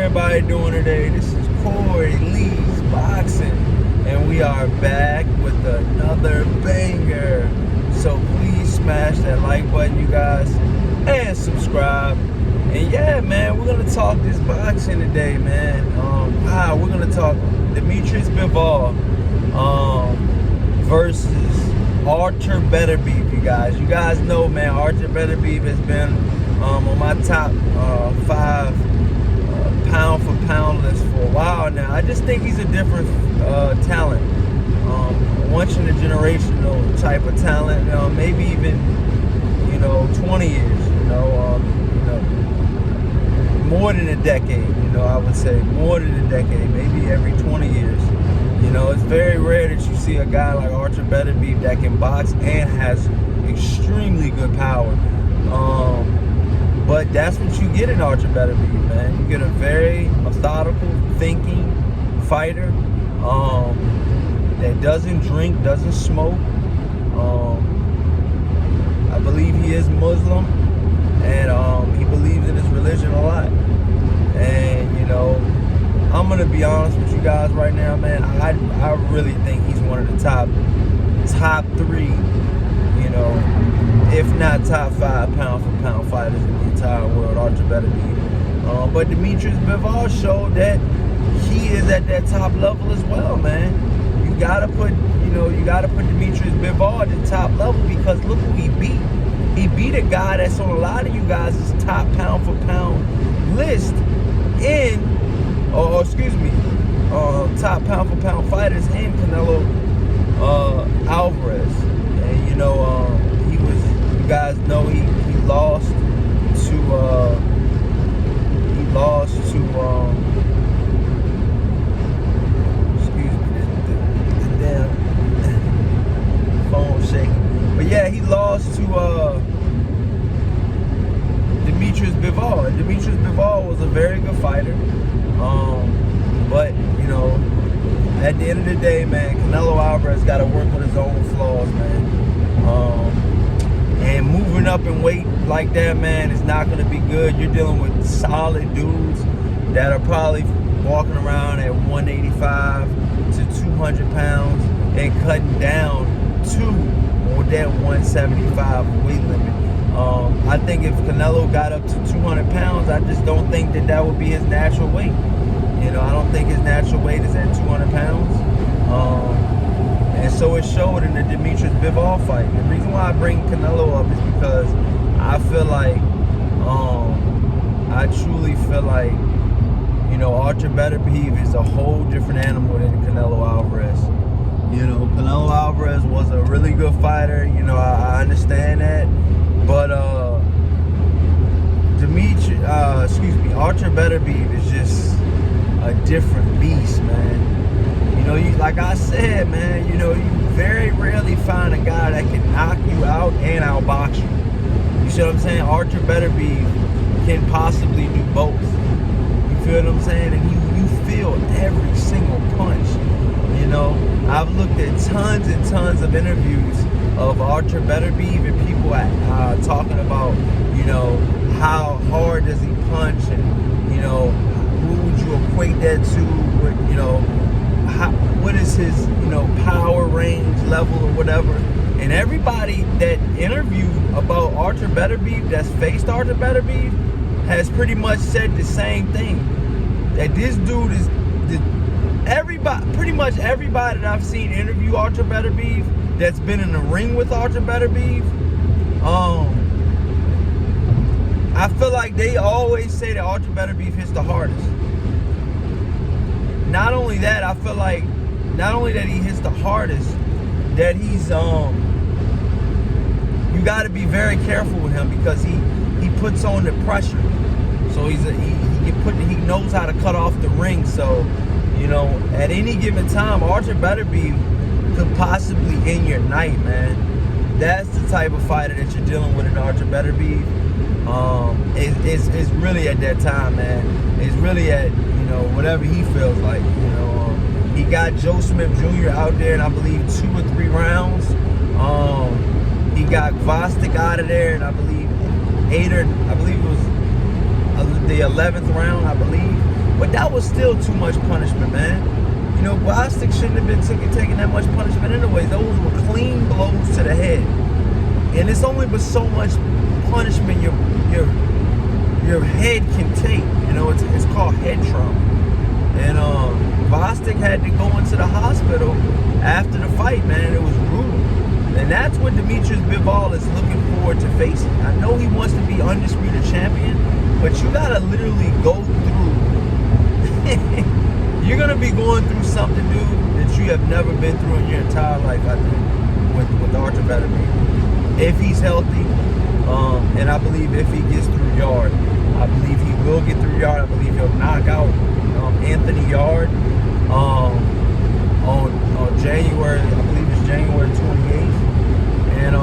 everybody doing today? This is Corey Lee's Boxing, and we are back with another banger. So please smash that like button, you guys, and subscribe. And yeah, man, we're gonna talk this boxing today, man. We're gonna talk Demetrius Bivol versus Artur Beterbiev, you guys. You guys know, man, Artur Beterbiev has been on my top 5 pound for pound list for a while now. I just think he's a different talent, once in a generational type of talent. Maybe even 20 years. More than a decade. I would say more than a decade. Maybe every 20 years. It's very rare that you see a guy like Artur Beterbiev that can box and has extremely good power. But that's what you get in Artur Beterbiev, man. You get a very methodical, thinking fighter that doesn't drink, doesn't smoke. I believe he is Muslim, and he believes in his religion a lot. And I'm gonna be honest with you guys right now, man. I really think he's one of the top 3, if not top 5 pound for pound fighters in the entire world, Artur Beterbiev. But Demetrius Bivol showed that he is at that top level as well, man. You gotta put Demetrius Bivol at the top level, because look who he beat. He beat a guy that's on a lot of you guys' top pound for pound list top pound for pound fighters in Canelo Alvarez. And you guys know he lost to the damn phone shaking. But yeah, he lost to Demetrius Bivol. And Demetrius Bivol was a very good fighter. But at the end of the day, man, Canelo Alvarez got to work with his own flaws, man. And moving up in weight like that, man, is not going to be good. You're dealing with solid dudes that are probably walking around at 185 to 200 pounds and cutting down to that 175 weight limit. I think if Canelo got up to 200 pounds, I just don't think that would be his natural weight. I don't think his natural weight is at 200 pounds. And so it showed in the Demetrius Bivol fight. The reason why I bring Canelo up is because I feel like, I truly feel like, Artur Beterbiev is a whole different animal than Canelo Alvarez. Canelo Alvarez was a really good fighter. I understand that. But Artur Beterbiev is just a different beast, man. Like I said, man, you very rarely find a guy that can knock you out and outbox you. You see what I'm saying? Artur Beterbiev can possibly do both. You feel what I'm saying? And you feel every single punch. I've looked at tons and tons of interviews of Artur Beterbiev, and people talking about, how hard does he punch, and who would you equate that to? What is his power range level or whatever? And everybody that interviewed about Artur Beterbiev, that's faced Artur Beterbiev, has pretty much said the same thing. That this dude is pretty much everybody that I've seen interview Artur Beterbiev, that's been in the ring with Artur Beterbiev, I feel like they always say that Artur Beterbiev hits the hardest. Not only that, I feel like not only that he hits the hardest, that he's you got to be very careful with him, because he puts on the pressure. So he knows how to cut off the ring. So at any given time, Artur Beterbiev could possibly end your night, man. That's the type of fighter that you're dealing with in Artur Beterbiev. It's really at that time, man. It's really at whatever he feels like. He got Joe Smith Jr. out there in, I believe, 2 or 3 rounds. He got Vostok out of there, and I believe it was the 11th round, I believe. But that was still too much punishment, man. You know, Bostic shouldn't have been taking that much punishment anyways. Those were clean blows to the head. And it's only but so much punishment your head can take. You know, it's called head trauma. And Bostic had to go into the hospital after the fight, man. It was brutal. And that's what Demetrius Bivol is looking forward to facing. I know he wants to be undisputed champion, but you gotta literally go through. You're gonna be going through something, dude, that you have never been through in your entire life, I think, with Artur Beterbiev. If he's healthy, and I believe if he gets through Yard, I believe he will get through Yard. I believe he'll knock out Anthony Yard on January, I believe it's January 28th. And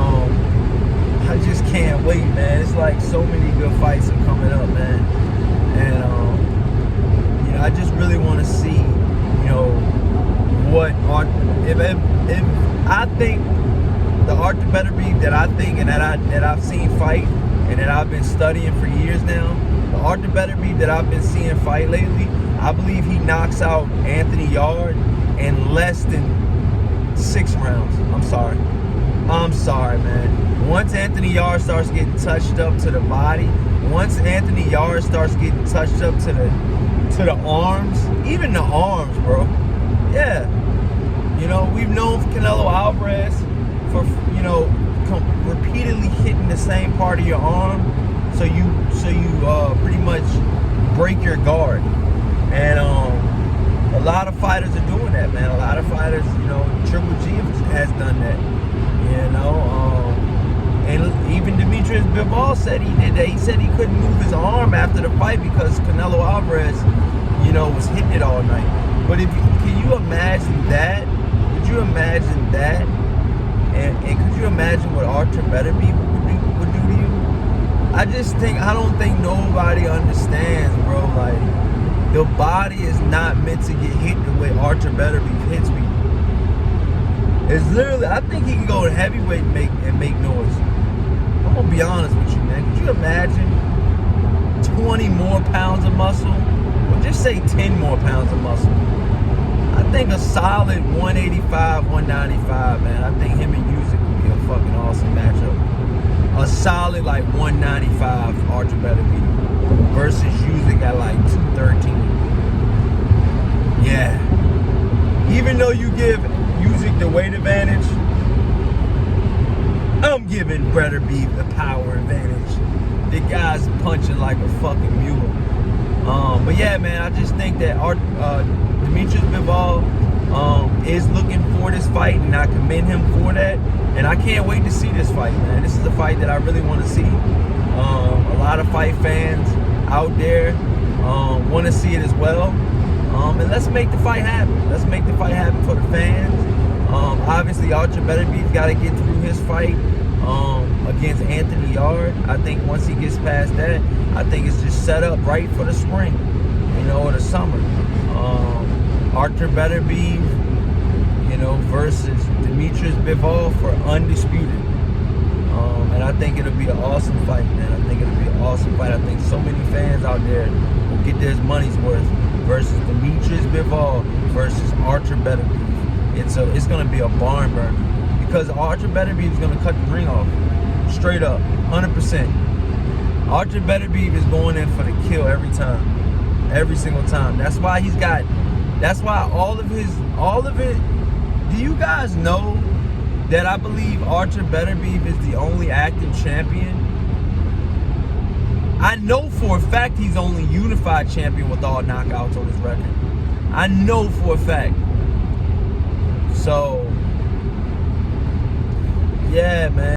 I just can't wait, man. It's like so many good fights are coming up, man. And you know, I just really want to see, you know, what if I think the Artur Beterbiev that I think and that I've seen fight and that I've been studying for years now, the Artur Beterbiev that I've been seeing fight lately, I believe he knocks out Anthony Yard in less than 6 rounds. I'm sorry, man. Once Anthony Yard starts getting touched up to the body, once Anthony Yard starts getting touched up to the arms, even the arms, bro. Yeah. You know, we've known Canelo Alvarez for, you know, repeatedly hitting the same part of your arm, so you pretty much break your guard. And a lot of fighters are doing that, man. A lot of fighters, you know, Triple G has done that, you know. And even Demetrius Bivol said he did that. He said he couldn't move his arm after the fight because Canelo Alvarez, you know, was hitting it all night. But can you imagine that? Could you imagine that? And could you imagine what Artur Beterbiev would do to you? I don't think nobody understands, bro. Like, the body is not meant to get hit the way Artur Beterbiev hits me. It's literally, I think he can go to heavyweight and make noise. I'm gonna be honest with you, man. Could you imagine 20 more pounds of muscle? Or just say 10 more pounds of muscle. I think a solid 185, 195, man. I think him and Usyk would be a fucking awesome matchup. A solid like 195 Artur Beterbiev versus Usyk at like 213. Yeah. Even though you give Usyk the weight advantage, I'm giving Beterbiev the power advantage. The guy's punching like a fucking mule. But yeah, man, I just think that Demetrius Bivol is looking for this fight, and I commend him for that. And I can't wait to see this fight, man. This is a fight that I really want to see. A lot of fight fans out there want to see it as well. And let's make the fight happen. Let's make the fight happen for the fans. Obviously, Artur Beterbiev got to get through his fight against Anthony Yard. I think once he gets past that, I think it's just set up right for the spring, you know, or the summer. Artur Beterbiev, you know, versus Demetrius Bivol for Undisputed. And I think it'll be an awesome fight, man. I think it'll be an awesome fight. I think so many fans out there will get their money's worth versus Demetrius Bivol versus Artur Beterbiev. It's going to be a barn burner because Artur Beterbiev is going to cut the ring off straight up, 100%. Artur Beterbiev is going in for the kill every time, every single time. That's why all of it. Do you guys know that I believe Artur Beterbiev is the only active champion? I know for a fact he's only unified champion with all knockouts on his record. I know for a fact. So, yeah, man.